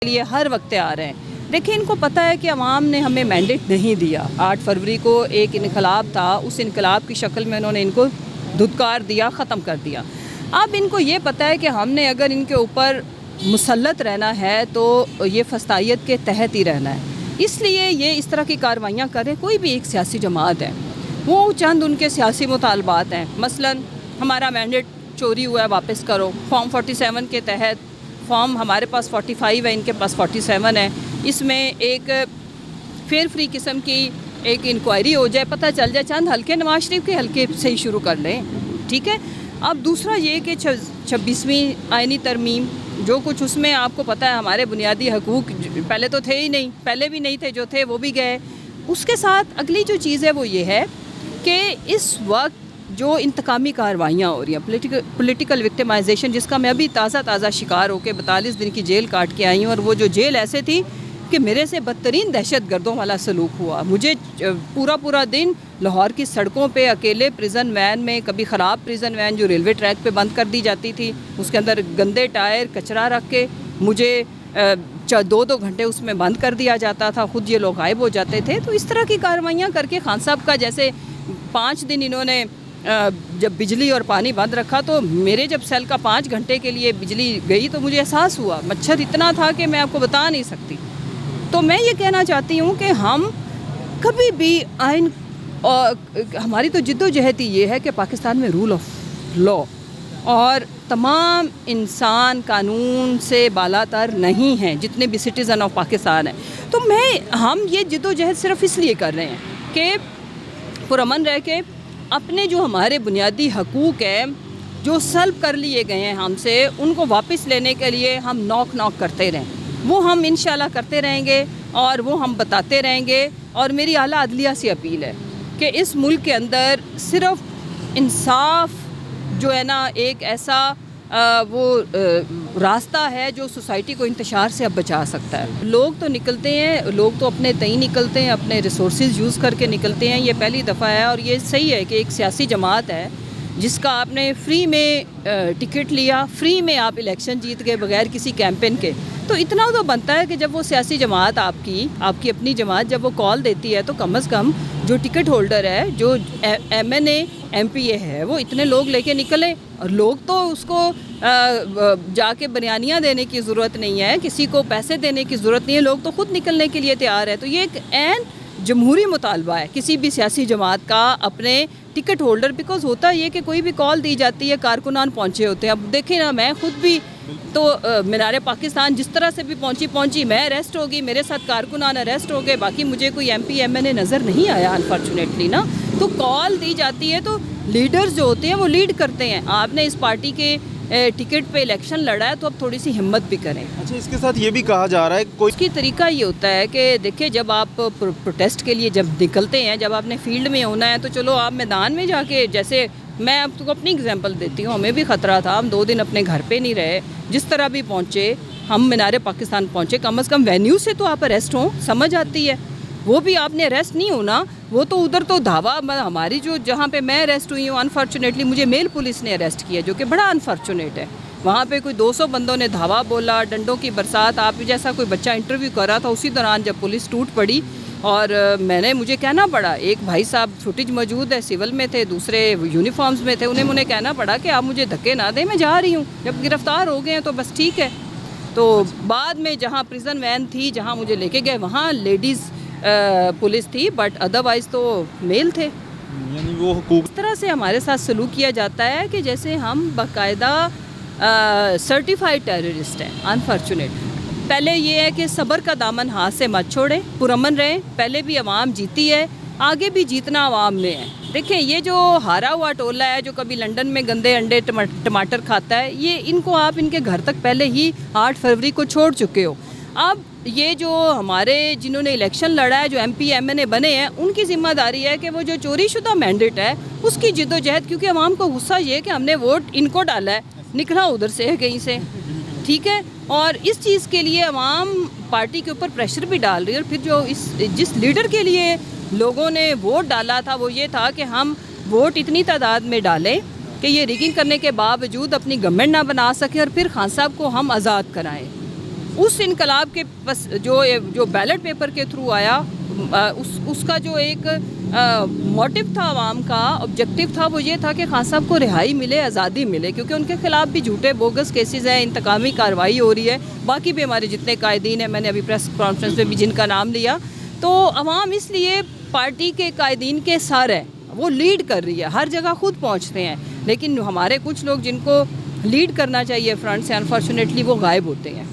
لیے ہر وقت آ رہے ہیں۔ دیکھیں ان کو پتہ ہے کہ عوام نے ہمیں مینڈیٹ نہیں دیا۔ 8 فروری کو ایک انقلاب تھا، اس انقلاب کی شکل میں انہوں نے ان کو دھتکار دیا، ختم کر دیا۔ اب ان کو یہ پتہ ہے کہ ہم نے اگر ان کے اوپر مسلط رہنا ہے تو یہ فسطائیت کے تحت ہی رہنا ہے، اس لیے یہ اس طرح کی کاروائیاں کریں۔ کوئی بھی ایک سیاسی جماعت ہے، وہ چند ان کے سیاسی مطالبات ہیں، مثلا ہمارا مینڈیٹ چوری ہوا ہے واپس کرو، فارم 47 کے تحت فارم ہمارے پاس 45 ہے، ان کے پاس 47 ہے، اس میں ایک فیئر فری قسم کی ایک انکوائری ہو جائے، پتہ چل جائے چند حلقے نواز شریف کے حلقے سے ہی شروع کر لیں، ٹھیک ہے۔ اب دوسرا یہ کہ 26ویں آئینی ترمیم جو کچھ اس میں آپ کو پتہ ہے ہمارے بنیادی حقوق پہلے تو تھے ہی نہیں، پہلے بھی نہیں تھے، جو تھے وہ بھی گئے۔ اس کے ساتھ اگلی جو چیز ہے وہ یہ ہے کہ اس وقت جو انتقامی کاروائیاں ہو رہی ہیں، پولیٹیکل وکٹمائزیشن، جس کا میں ابھی تازہ شکار ہو کے 42 دن کی جیل کاٹ کے آئی ہوں، اور وہ جو جیل ایسے تھی کہ میرے سے بدترین دہشت گردوں والا سلوک ہوا۔ مجھے پورا دن لاہور کی سڑکوں پہ اکیلے پریزن وین میں، کبھی خراب پریزن وین جو ریلوے ٹریک پہ بند کر دی جاتی تھی، اس کے اندر گندے ٹائر کچرا رکھ کے مجھے 2 گھنٹے اس میں بند کر دیا جاتا تھا، خود یہ لوگ غائب ہو جاتے تھے۔ تو اس طرح کی کاروائیاں کر کے خان صاحب کا جیسے 5 دن انہوں نے جب بجلی اور پانی بند رکھا، تو میرے جب سیل کا 5 گھنٹے کے لیے بجلی گئی تو مجھے احساس ہوا، مچھر اتنا تھا کہ میں آپ کو بتا نہیں سکتی۔ تو میں یہ کہنا چاہتی ہوں کہ ہم کبھی بھی آئین، ہماری تو جد و جہد ہی یہ ہے کہ پاکستان میں رول آف لا اور تمام انسان قانون سے بالا تر نہیں ہیں، جتنے بھی سٹیزن آف پاکستان ہیں۔ تو ہم یہ جد و جہد صرف اس لیے کر رہے ہیں کہ پرامن رہ کے اپنے جو ہمارے بنیادی حقوق ہیں جو سلب کر لیے گئے ہیں ہم سے، ان کو واپس لینے کے لیے ہم نوک کرتے رہیں۔ وہ ہم انشاءاللہ کرتے رہیں گے اور وہ ہم بتاتے رہیں گے۔ اور میری اعلیٰ عدلیہ سے اپیل ہے کہ اس ملک کے اندر صرف انصاف جو ہے نا ایک ایسا راستہ ہے جو سوسائٹی کو انتشار سے اب بچا سکتا ہے۔ لوگ تو نکلتے ہیں، لوگ تو اپنے تئیں نکلتے ہیں، اپنے ریسورسز یوز کر کے نکلتے ہیں۔ یہ پہلی دفعہ ہے اور یہ صحیح ہے کہ ایک سیاسی جماعت ہے جس کا آپ نے فری میں ٹکٹ لیا، فری میں آپ الیکشن جیت گئے بغیر کسی کیمپین کے۔ تو اتنا تو بنتا ہے کہ جب وہ سیاسی جماعت آپ کی اپنی جماعت جب وہ کال دیتی ہے تو کم از کم جو ٹکٹ ہولڈر ہے، جو M N A M P A ہے، وہ اتنے لوگ لے کے نکلے۔ اور لوگ تو اس کو جا کے بریانیاں دینے کی ضرورت نہیں ہے، کسی کو پیسے دینے کی ضرورت نہیں ہے، لوگ تو خود نکلنے کے لیے تیار ہے۔ تو یہ ایک عین جمہوری مطالبہ ہے کسی بھی سیاسی جماعت کا اپنے ٹکٹ ہولڈر، بیکاز ہوتا یہ کہ کوئی بھی کال دی جاتی ہے، کارکنان پہنچے ہوتے ہیں۔ اب دیکھیں نا، میں خود بھی تو مینار پاکستان جس طرح سے بھی پہنچی، میں اریسٹ ہو گئی، میرے ساتھ کارکنان اریسٹ ہو گئے، باقی مجھے کوئی ایم پی ایم این اے نظر نہیں آیا انفارچونیٹلی نا۔ تو کال دی جاتی ہے تو لیڈرز جو ہوتے ہیں وہ لیڈ کرتے ہیں۔ آپ نے اس پارٹی کے ٹکٹ پہ الیکشن لڑا ہے تو اب تھوڑی سی ہمت بھی کریں۔ اچھا، اس کے ساتھ یہ بھی کہا جا رہا ہے کوئی اس کی طریقہ یہ ہوتا ہے کہ دیکھیں، جب آپ پروٹیسٹ کے لیے جب نکلتے ہیں، جب آپ نے فیلڈ میں ہونا ہے تو چلو آپ میدان میں جا کے، جیسے میں اب تو اپنی اگزامپل دیتی ہوں، ہمیں بھی خطرہ تھا، ہم 2 دن اپنے گھر پہ نہیں رہے، جس طرح بھی پہنچے ہم مینار پاکستان پہنچے، کم از کم وینیو سے تو آپ اریسٹ ہوں، سمجھ آتی ہے۔ وہ بھی آپ نے اریسٹ نہیں ہونا، وہ تو ادھر تو دھاوا ہماری جو جہاں پہ میں اریسٹ ہوئی ہوں، انفارچونیٹلی مجھے میل پولیس نے اریسٹ کیا، جو کہ بڑا انفارچونیٹ ہے۔ وہاں پہ کوئی 200 بندوں نے دھاوا بولا، ڈنڈوں کی برسات، آپ جیسا کوئی بچہ انٹرویو کر رہا تھا، اسی دوران جب پولیس ٹوٹ پڑی اور مجھے کہنا پڑا، ایک بھائی صاحب فوٹیج موجود ہے، سول میں تھے، دوسرے یونیفارمز میں تھے، انہیں کہنا پڑا کہ آپ مجھے دھکے نہ دیں، میں جا رہی ہوں، جب گرفتار ہو گئے ہیں تو بس ٹھیک ہے۔ تو بعد میں جہاں پریزن وین تھی، جہاں مجھے لے کے گئے، وہاں لیڈیز پولیس تھی، بٹ ادروائز تو میل تھے۔ یعنی وہ حقوق اس طرح سے ہمارے ساتھ سلوک کیا جاتا ہے کہ جیسے ہم باقاعدہ سرٹیفائڈ ٹیررسٹ ہیں، انفارچونیٹ۔ پہلے یہ ہے کہ صبر کا دامن ہاتھ سے مت چھوڑیں، پرامن رہیں۔ پہلے بھی عوام جیتی ہے، آگے بھی جیتنا عوام میں ہے۔ دیکھیں، یہ جو ہارا ہوا ٹولہ ہے جو کبھی لندن میں گندے انڈے ٹماٹر کھاتا ہے، یہ ان کو آپ ان کے گھر تک پہلے ہی 8 فروری کو چھوڑ چکے ہو۔ اب یہ جو ہمارے جنہوں نے الیکشن لڑا ہے، جو ایم پی ایم این اے بنے ہیں، ان کی ذمہ داری ہے کہ وہ جو چوری شدہ مینڈیٹ ہے اس کی جد و جہد، کیونکہ عوام کو غصہ یہ کہ ہم نے ووٹ ان کو ڈالا ہے، نکلا ادھر سے ہے کہیں سے، ٹھیک ہے۔ اور اس چیز کے لیے عوام پارٹی کے اوپر پریشر بھی ڈال رہی ہے، اور پھر جو جس لیڈر کے لیے لوگوں نے ووٹ ڈالا تھا وہ یہ تھا کہ ہم ووٹ اتنی تعداد میں ڈالیں کہ یہ ریگنگ کرنے کے باوجود اپنی گورنمنٹ نہ بنا سکے اور پھر خان صاحب کو ہم آزاد کرائیں۔ اس انقلاب کے پس جو بیلٹ پیپر کے تھرو آیا، اس کا جو ایک موٹیو تھا عوام کا، آبجیکٹیو تھا، وہ یہ تھا کہ خان صاحب کو رہائی ملے، آزادی ملے، کیونکہ ان کے خلاف بھی جھوٹے بوگس کیسز ہیں، انتقامی کارروائی ہو رہی ہے، باقی بھی ہمارے جتنے قائدین ہیں، میں نے ابھی پریس کانفرنس میں بھی جن کا نام لیا، تو عوام اس لیے پارٹی کے قائدین کے سار ہے، وہ لیڈ کر رہی ہے، ہر جگہ خود پہنچتے ہیں، لیکن ہمارے کچھ لوگ جن کو لیڈ کرنا چاہیے فرنٹ سے، انفارچونیٹلی وہ غائب ہوتے ہیں۔